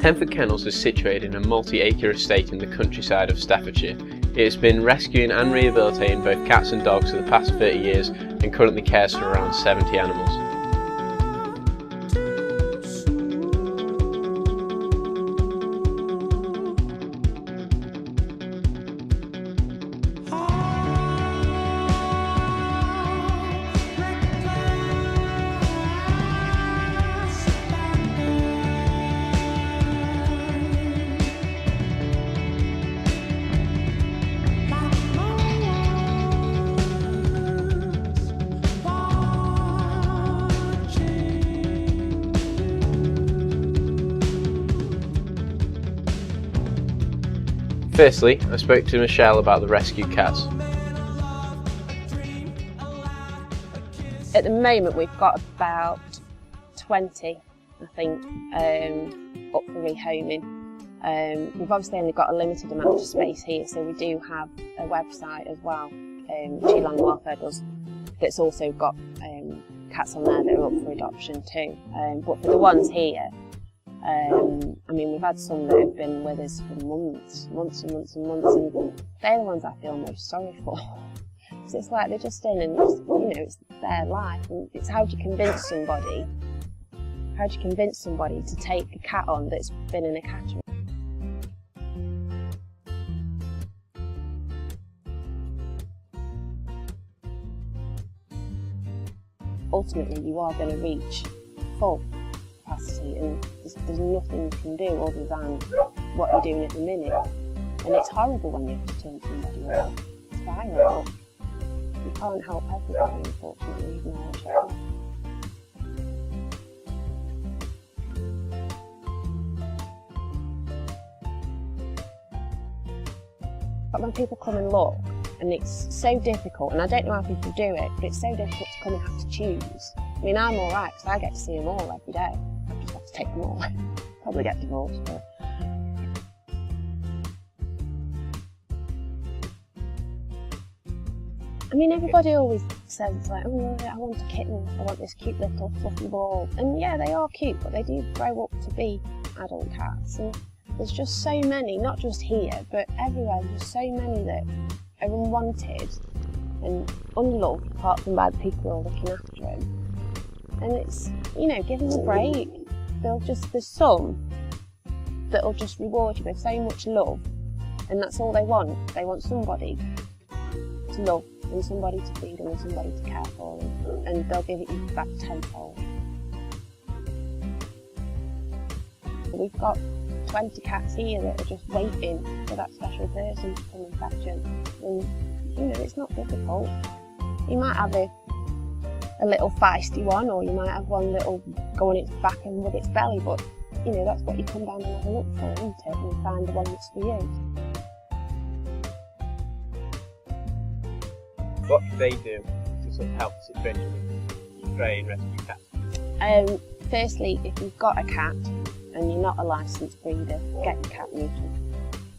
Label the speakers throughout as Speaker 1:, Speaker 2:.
Speaker 1: Tenford Kennels is situated in a multi-acre estate in the countryside of Staffordshire. It has been rescuing and rehabilitating both cats and dogs for the past 30 years and currently cares for around 70 animals. Firstly, I spoke to Michelle about the rescued cats.
Speaker 2: At the moment we've got about 20, I think, up for rehoming. We've obviously only got a limited amount of space here, so we do have a website as well, which Land Welfare does, that's also got cats on there that are up for adoption too. But for the ones here, I mean, we've had some that have been with us for months and months, and they're the ones I feel most sorry for. Because it's like they're just in and it's, you know, it's their life, and it's how do you convince somebody to take a cat on that's been in a cattery? Ultimately, you are going to reach full capacity, and there's nothing you can do other than what you're doing at the minute. And it's horrible when you have to turn somebody away. It's violent, but you can't help everybody, unfortunately, even though it's hard. But when people come and look, and it's so difficult, and I don't know how people do it, but it's so difficult to come and have to choose. I mean, I'm alright because I get to see them all every day. I just have to take them all. Probably get divorced, but... I mean, everybody always says, like, oh, I want a kitten, I want this cute little fluffy ball. And yeah, they are cute, but they do grow up to be adult cats. And there's just so many, not just here, but everywhere, there's so many that are unwanted and unloved, apart from by the people who are looking after them. And it's, you know, give them a break. There's some that'll just reward you with so much love, and that's all they want. They want somebody to love, and somebody to feed them, and somebody to care for them, and they'll give it you back tenfold. We've got 20 cats here that are just waiting for that special person to come and fetch them. And, you know, it's not difficult. You might have a little feisty one, or you might have one that'll go on its back and rub its belly, but, you know, that's what you come down and have a look for, isn't it? And find the one that's for you.
Speaker 1: What can they do to sort of help the situation with stray and rescue cats?
Speaker 2: Firstly, if you've got a cat and you're not a licensed breeder, get your cat neutered.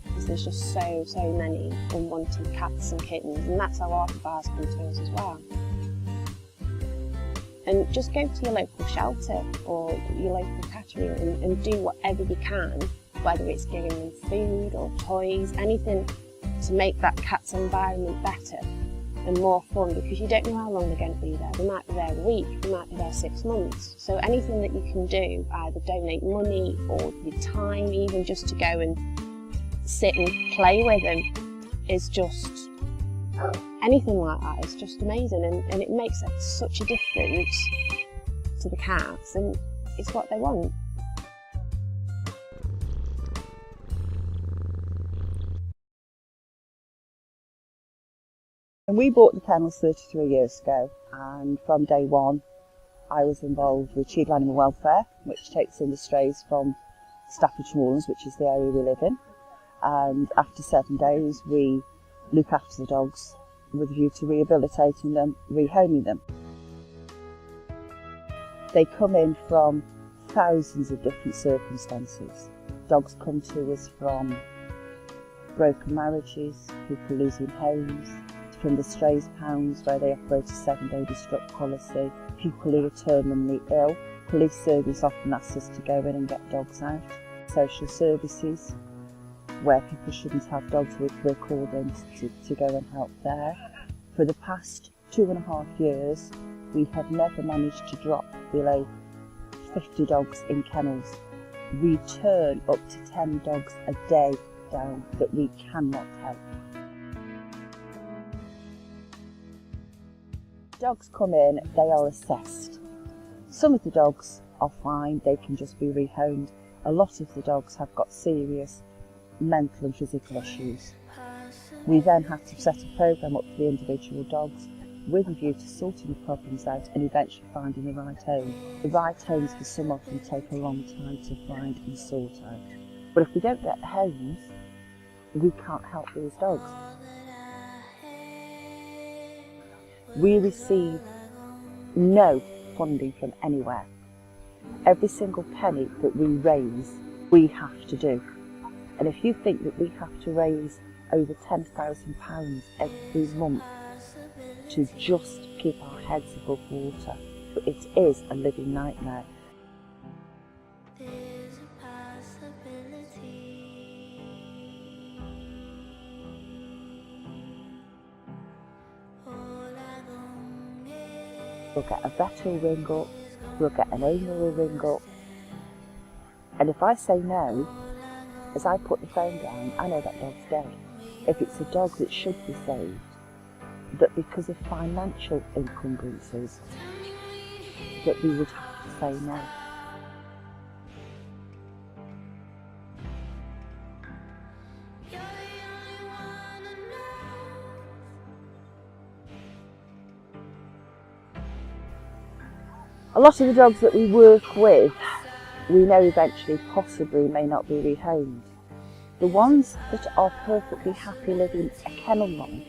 Speaker 2: Because there's just so many unwanted cats and kittens, and that's how half of ours come to us as well. And just go to your local shelter or your local cattery and do whatever you can, whether it's giving them food or toys, anything to make that cat's environment better and more fun, because you don't know how long they're going to be there. They might be there a week, they might be there 6 months. So anything that you can do, either donate money or your time, even just to go and sit and play with them, is just, anything like that is just amazing, and it makes such a difference to the cats, and it's what they want.
Speaker 3: And we bought the kennels 33 years ago, and from day one I was involved with Chief Animal Welfare, which takes in the strays from Staffordshire Moorlands, which is the area we live in, and after 7 days we look after the dogs with a view to rehabilitating them, rehoming them. They come in from thousands of different circumstances. Dogs come to us from broken marriages, people losing homes, from the strays pounds where they operate a 7-day destruct policy, people who are terminally ill. Police service often asks us to go in and get dogs out. social services where people shouldn't have dogs, we're called in to go and help there. For the past 2.5 years, we have never managed to drop below 50 dogs in kennels. We turn up to 10 dogs a day down that we cannot help. Dogs come in, they are assessed. Some of the dogs are fine, they can just be rehomed. A lot of the dogs have got serious mental and physical issues. We then have to set a programme up for the individual dogs with a view to sorting the problems out and eventually finding the right home. The right homes for some of them take a long time to find and sort out. But if we don't get homes, we can't help these dogs. We receive no funding from anywhere. Every single penny that we raise, we have to do. And if you think that we have to raise over £10,000 every month to just keep our heads above water, it is a living nightmare. We'll get a vet who'll ring up, we'll get an owner who'll ring up, and if I say no, as I put the phone down, I know that dog's dead. If it's a dog that should be saved, that because of financial encumbrances, that we would have to say no. A lot of the dogs that we work with, we know eventually possibly may not be rehomed. The ones that are perfectly happy living a kennel life,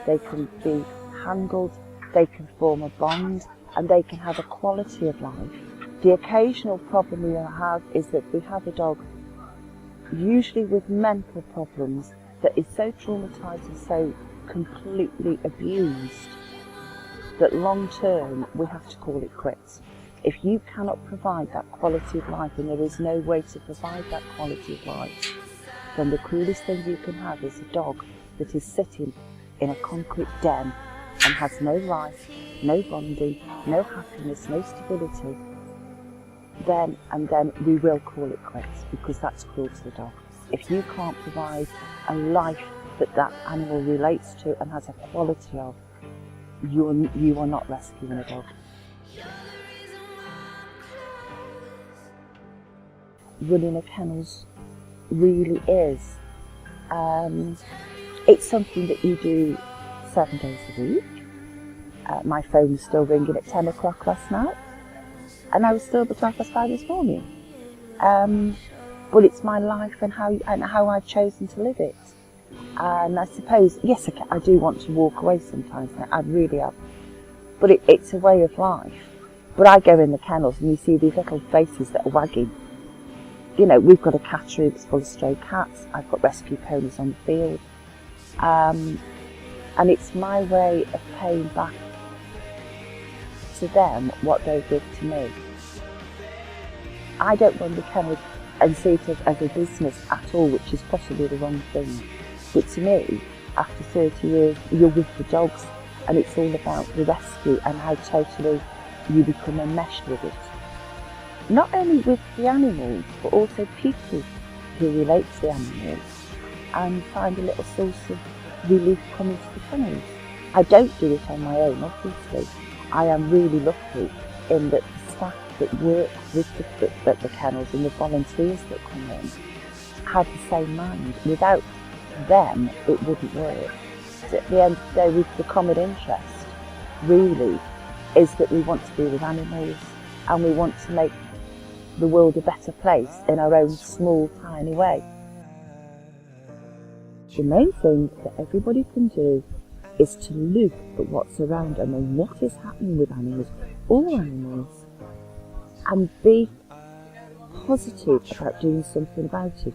Speaker 3: they can be handled, they can form a bond, and they can have a quality of life. The occasional problem we have is that we have a dog, usually with mental problems, that is so traumatised and so completely abused that long term we have to call it quits. If you cannot provide that quality of life, and there is no way to provide that quality of life, then the cruelest thing you can have is a dog that is sitting in a concrete den and has no life, no bonding, no happiness, no stability. Then we will call it quits, because that's cruel to the dog. If you can't provide a life that that animal relates to and has a quality of, you are not rescuing a dog. Running a kennels really is. It's something that you do 7 days a week. My phone was still ringing at 10 o'clock last night, and I was still up at 5:30 this morning. But it's my life and how I've chosen to live it. And I suppose, yes, I do want to walk away sometimes, I really have. But it's a way of life. But I go in the kennels and you see these little faces that are wagging. You know, we've got a cattery that's full of stray cats, I've got rescue ponies on the field. And it's my way of paying back to them what they give to me. I don't run the kennel and see it as a business at all, which is possibly the wrong thing. But to me, after 30 years, you're with the dogs, and it's all about the rescue and how totally you become enmeshed with it. Not only with the animals, but also people who relate to the animals and find a little source of relief coming to the kennels. I don't do it on my own, obviously. I am really lucky in that the staff that work with the kennels and the volunteers that come in have the same mind. Without them, it wouldn't work. So at the end of the day, the common interest really is that we want to be with animals and we want to make the world a better place in our own small, tiny way. The main thing that everybody can do is to look at what's around them and what is happening with animals, all animals, and be positive about doing something about it.